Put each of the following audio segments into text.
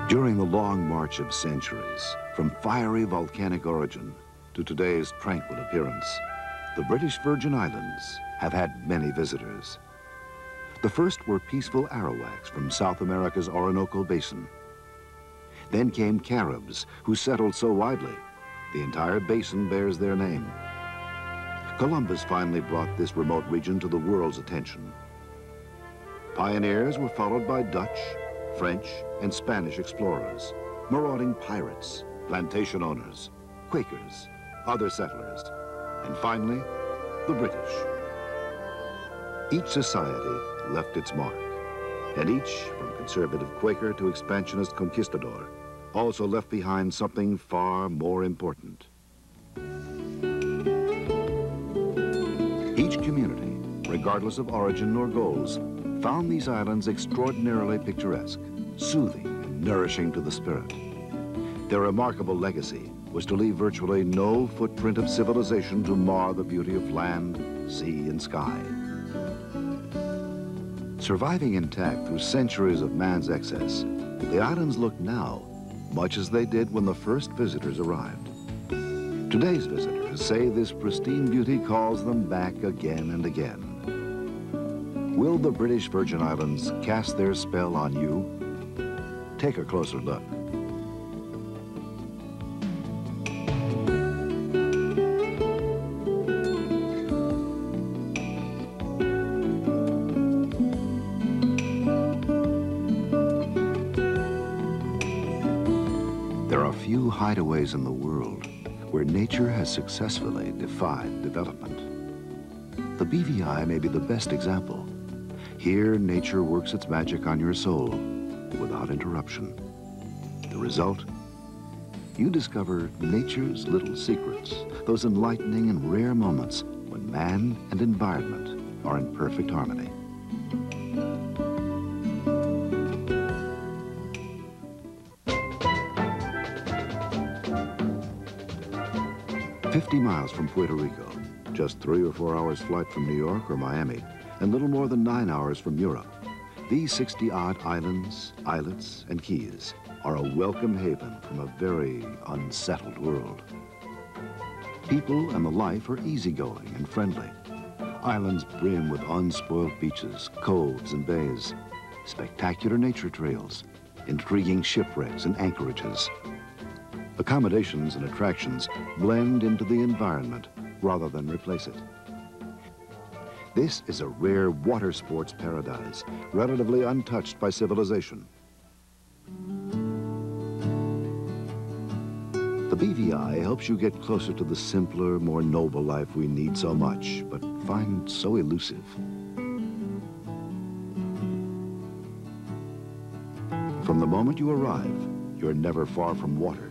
During the long march of centuries, from fiery volcanic origin to today's tranquil appearance, the British Virgin Islands have had many visitors. The first were peaceful Arawaks from South America's Orinoco Basin. Then came Caribs, who settled so widely, the entire basin bears their name. Columbus finally brought this remote region to the world's attention. Pioneers were followed by Dutch, French, and Spanish explorers, marauding pirates, plantation owners, Quakers, other settlers, and finally, the British. Each society left its mark, and each, from conservative Quaker to expansionist conquistador, also left behind something far more important. Each community, regardless of origin or goals, found these islands extraordinarily picturesque, soothing and nourishing to the spirit. Their remarkable legacy was to leave virtually no footprint of civilization to mar the beauty of land, sea, and sky. Surviving intact through centuries of man's excess, the islands look now much as they did when the first visitors arrived. Today's visitors say this pristine beauty calls them back again and again. Will the British Virgin Islands cast their spell on you? Take a closer look. There are few hideaways in the world where nature has successfully defied development. The BVI may be the best example. Here, nature works its magic on your soul without interruption. The result? You discover nature's little secrets, those enlightening and rare moments when man and environment are in perfect harmony. "50 miles from Puerto Rico, just 3 or 4 hours flight from New York or Miami, and little more than 9 hours from Europe. These 60-odd islands, islets, and keys are a welcome haven from a very unsettled world. People and the life are easygoing and friendly. Islands brim with unspoiled beaches, coves, and bays, spectacular nature trails, intriguing shipwrecks and anchorages. Accommodations and attractions blend into the environment rather than replace it. This is a rare water sports paradise, relatively untouched by civilization. The BVI helps you get closer to the simpler, more noble life we need so much, but find so elusive. From the moment you arrive, you're never far from water.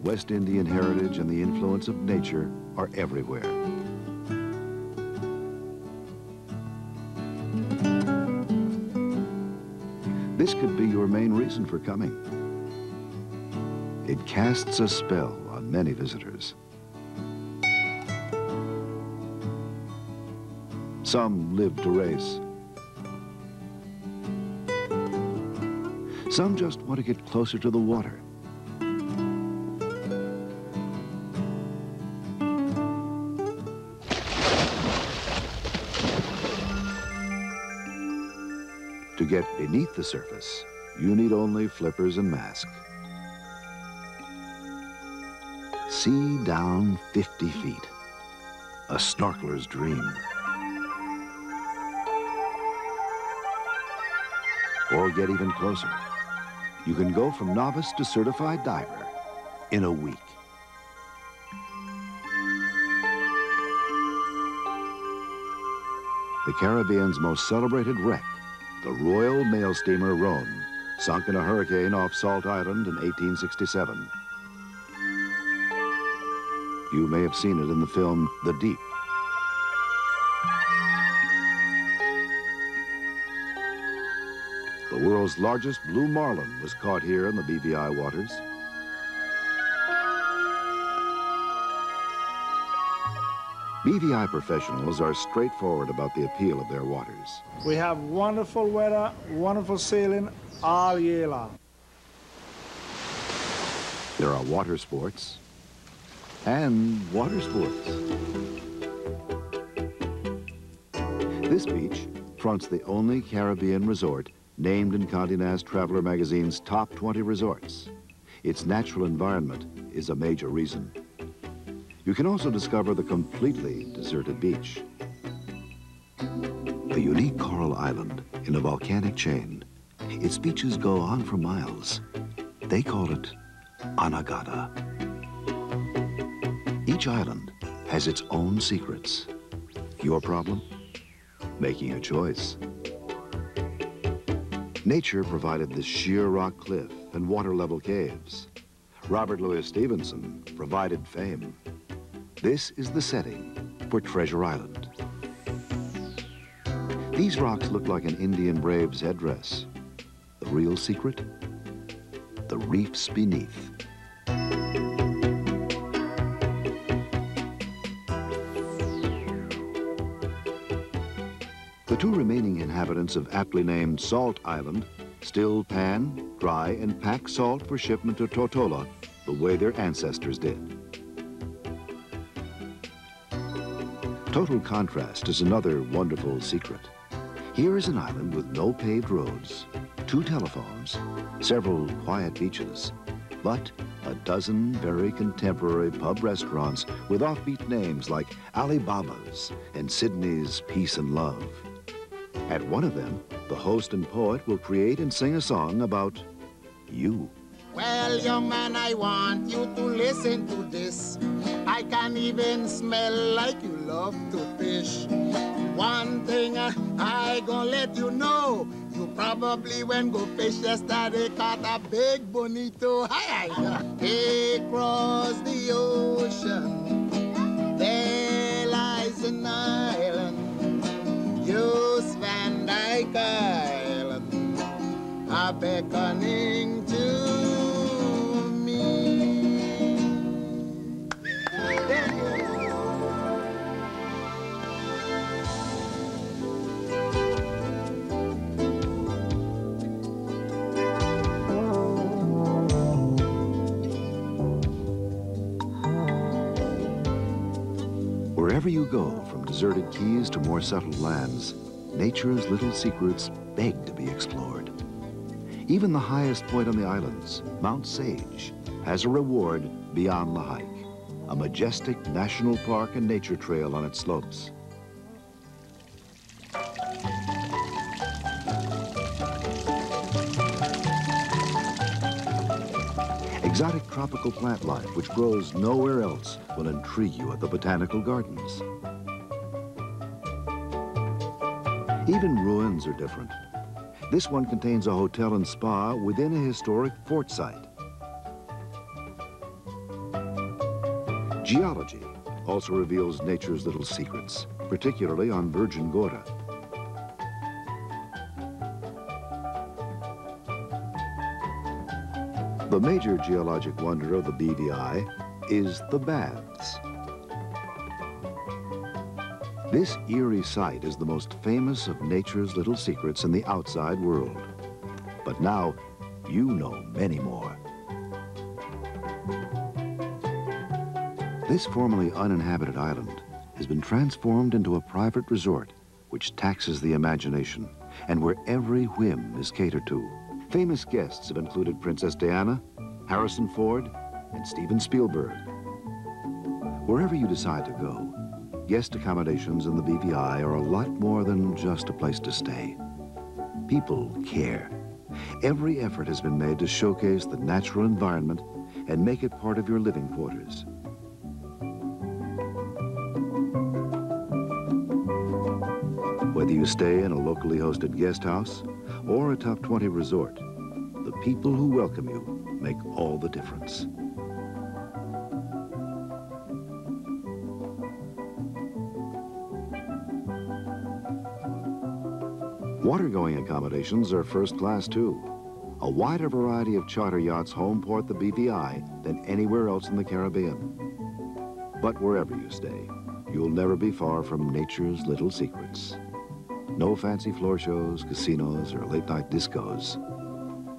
West Indian heritage and the influence of nature are everywhere. This could be your main reason for coming. It casts a spell on many visitors. Some live to race. Some just want to get closer to the water. To get beneath the surface, you need only flippers and mask. See down 50 feet, a snorkeler's dream. Or get even closer. You can go from novice to certified diver in a week. The Caribbean's most celebrated wreck, the Royal Mail Steamer Rhone, sunk in a hurricane off Salt Island in 1867. You may have seen it in the film The Deep. The world's largest blue marlin was caught here in the BVI waters. BVI professionals are straightforward about the appeal of their waters. We have wonderful weather, wonderful sailing all year long. There are water sports and water sports. This beach fronts the only Caribbean resort named in Condé Nast Traveler magazine's top 20 resorts. Its natural environment is a major reason. You can also discover the completely deserted beach. A unique coral island in a volcanic chain. Its beaches go on for miles. They call it Anegada. Each island has its own secrets. Your problem? Making a choice. Nature provided this sheer rock cliff and water-level caves. Robert Louis Stevenson provided fame. This is the setting for Treasure Island. These rocks look like an Indian brave's headdress. The real secret? The reefs beneath. The two remaining inhabitants of aptly named Salt Island still pan, dry, and pack salt for shipment to Tortola the way their ancestors did. Total contrast is another wonderful secret. Here is an island with no paved roads, 2 telephones, several quiet beaches, but a dozen very contemporary pub restaurants with offbeat names like Alibaba's and Sydney's Peace and Love. At one of them, the host and poet will create and sing a song about you. Well, young man, I want you to listen to this. I can even smell like you love to fish. One thing I gonna let you know, you probably when go fish yesterday caught a big bonito. Hi, across the ocean, there lies an island, Jost Van Dyke Island, a beckoning to Wherever you go, from deserted keys to more settled lands, nature's little secrets beg to be explored. Even the highest point on the islands, Mount Sage, has a reward beyond the hike, a majestic national park and nature trail on its slopes. Exotic tropical plant life, which grows nowhere else, will intrigue you at the botanical gardens. Even ruins are different. This one contains a hotel and spa within a historic fort site. Geology also reveals nature's little secrets, particularly on Virgin Gorda. The major geologic wonder of the BVI is the baths. This eerie site is the most famous of nature's little secrets in the outside world. But now, you know many more. This formerly uninhabited island has been transformed into a private resort which taxes the imagination and where every whim is catered to. Famous guests have included Princess Diana, Harrison Ford, and Steven Spielberg. Wherever you decide to go, guest accommodations in the BVI are a lot more than just a place to stay. People care. Every effort has been made to showcase the natural environment and make it part of your living quarters. Whether you stay in a locally hosted guest house or a top 20 resort, the people who welcome you make all the difference. Water-going accommodations are first class too. A wider variety of charter yachts home port the BVI than anywhere else in the Caribbean. But wherever you stay, you'll never be far from nature's little secrets. No fancy floor shows, casinos, or late-night discos,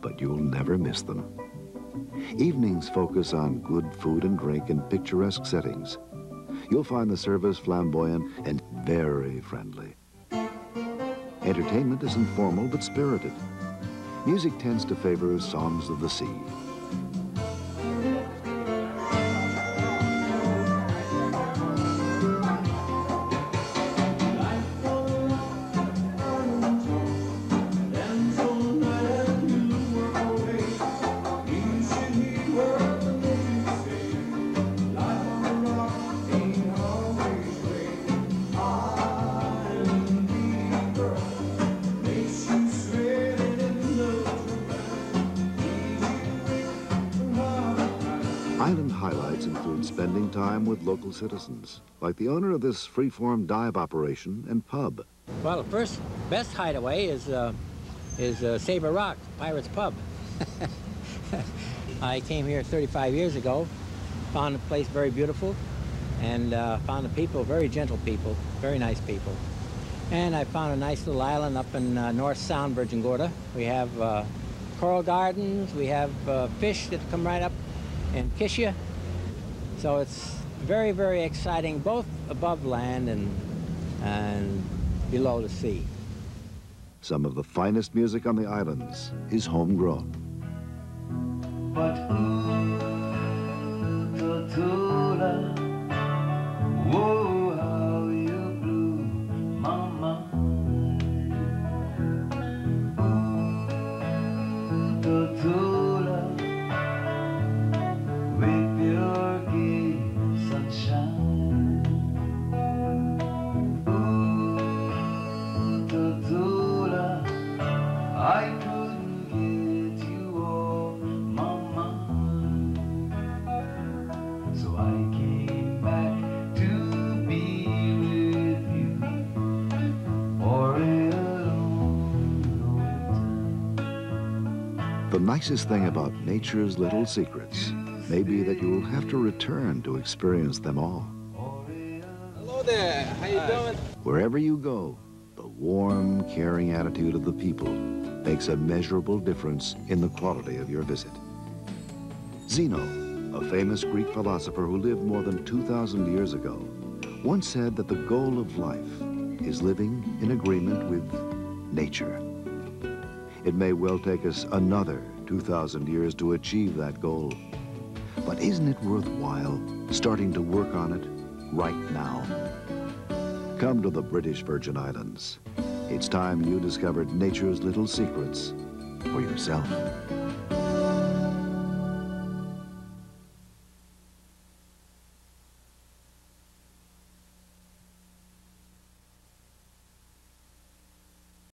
but you'll never miss them. Evenings focus on good food and drink in picturesque settings. You'll find the service flamboyant and very friendly. Entertainment is informal but spirited. Music tends to favor songs of the sea. Island highlights include spending time with local citizens, like the owner of this free-form dive operation and pub. Well, the first best hideaway is Sabre Rock, Pirates Pub. I came here 35 years ago, found the place very beautiful, and found the people very gentle people, very nice people. And I found a nice little island up in North Sound, Virgin Gorda. We have coral gardens, we have fish that come right up and kiss you. So it's very, very exciting, both above land and below the sea. Some of the finest music on the islands is homegrown. But Totula, whoa, how you blew my mind. Totula, with your gay sunshine. Totula, I couldn't get you off my mind, so I came back to be with you for a long time. The nicest thing about nature's little secrets may be that you will have to return to experience them all. Hello there, how you doing? Wherever you go, the warm, caring attitude of the people makes a measurable difference in the quality of your visit. Zeno, a famous Greek philosopher who lived more than 2,000 years ago, once said that the goal of life is living in agreement with nature. It may well take us another 2,000 years to achieve that goal. But isn't it worthwhile starting to work on it right now? Come to the British Virgin Islands. It's time you discovered nature's little secrets for yourself.